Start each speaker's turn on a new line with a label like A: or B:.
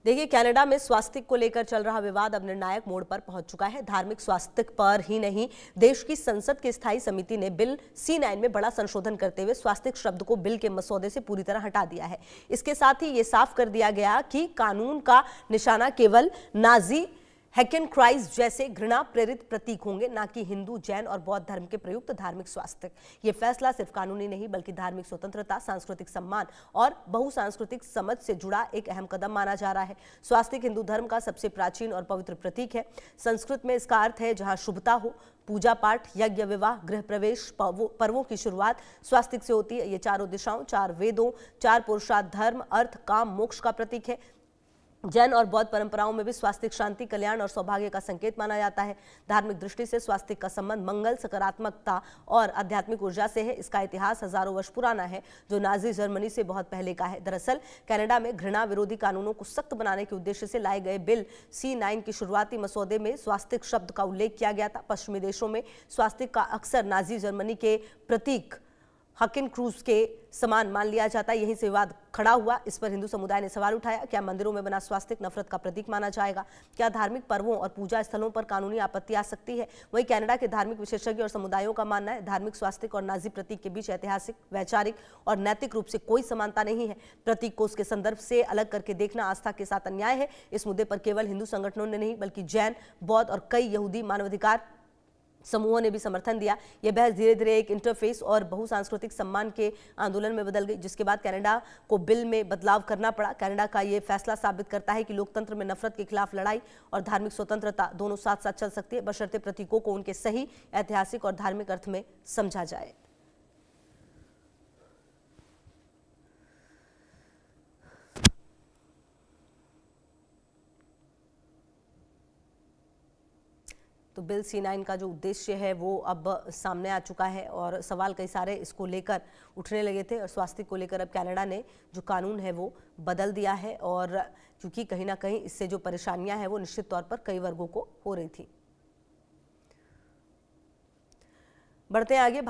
A: देखिए, कनाडा में स्वास्थ्य को लेकर चल रहा विवाद अब निर्णायक मोड़ पर पहुंच चुका है। धार्मिक स्वास्थ्य पर ही नहीं, देश की संसद की स्थायी समिति ने बिल C9 में बड़ा संशोधन करते हुए स्वास्थ्य शब्द को बिल के मसौदे से पूरी तरह हटा दिया है। इसके साथ ही ये साफ कर दिया गया कि कानून का निशाना केवल नाजी हैकेनक्राइस्ट जैसे घृणा प्रेरित प्रतीक होंगे, ना कि हिंदू, जैन और बौद्ध धर्म के प्रयुक्त धार्मिक स्वास्थ्य। ये फैसला सिर्फ कानूनी नहीं बल्कि धार्मिक स्वतंत्रता, सांस्कृतिक सम्मान और बहुसांस्कृतिक समझ से जुड़ा एक अहम कदम माना जा रहा है। स्वास्तिक हिंदू धर्म का सबसे प्राचीन और पवित्र प्रतीक है। संस्कृत में इसका अर्थ है जहां शुभता हो। पूजा पाठ, यज्ञ, विवाह, गृह प्रवेश, पर्वों की शुरुआत स्वास्तिक से होती है। ये चारों दिशाओं, चार वेदों, चार पुरुषार्थ, धर्म, अर्थ, काम, मोक्ष का प्रतीक है। जैन और बौद्ध परंपराओं में भी स्वास्तिक शांति, कल्याण और सौभाग्य का संकेत माना जाता है। धार्मिक दृष्टि से स्वास्तिक का संबंध मंगल, सकारात्मकता और आध्यात्मिक ऊर्जा से है। इसका इतिहास हजारों वर्ष पुराना है, जो नाजी जर्मनी से बहुत पहले का है। दरअसल कनाडा में घृणा विरोधी कानूनों को सख्त बनाने के उद्देश्य से लाए गए बिल C9 के शुरुआती मसौदे में स्वास्तिक शब्द का उल्लेख किया गया था। पश्चिमी देशों में स्वास्तिक का अक्सर नाजी जर्मनी के प्रतीक हैकेनक्राइस्ट के समान मान लिया जाता है। यहीं से विवाद खड़ा हुआ। इस पर हिंदू समुदाय ने सवाल उठाया, क्या मंदिरों में बना स्वास्तिक नफरत का प्रतीक माना जाएगा? क्या धार्मिक पर्वों और पूजा स्थलों पर कानूनी आपत्ति आ सकती है? वहीं कनाडा के धार्मिक विशेषज्ञ और समुदायों का मानना है, धार्मिक स्वास्तिक और नाजी प्रतीक के बीच ऐतिहासिक, वैचारिक और नैतिक रूप से कोई समानता नहीं है। प्रतीक को उसके संदर्भ से अलग करके देखना आस्था के साथ अन्याय है। इस मुद्दे पर केवल हिंदू संगठनों ने नहीं बल्कि जैन, बौद्ध और कई यहूदी मानवाधिकार समूहों ने भी समर्थन दिया। यह बहस धीरे धीरे एक इंटरफेस और बहुसांस्कृतिक सम्मान के आंदोलन में बदल गई, जिसके बाद कनाडा को बिल में बदलाव करना पड़ा। कनाडा का यह फैसला साबित करता है कि लोकतंत्र में नफरत के खिलाफ लड़ाई और धार्मिक स्वतंत्रता दोनों साथ साथ चल सकती है, बशर्ते प्रतीकों को उनके सही ऐतिहासिक और धार्मिक अर्थ में समझा जाए। तो बिल C9 का जो उद्देश्य है वो अब सामने आ चुका है और सवाल कई सारे इसको लेकर उठने लगे थे। और स्वास्थ्य को लेकर अब कनाडा ने जो कानून है वो बदल दिया है, और क्योंकि कहीं ना कहीं इससे जो परेशानियां हैं वो निश्चित तौर पर कई वर्गों को हो रही थी। बढ़ते हैं आगे।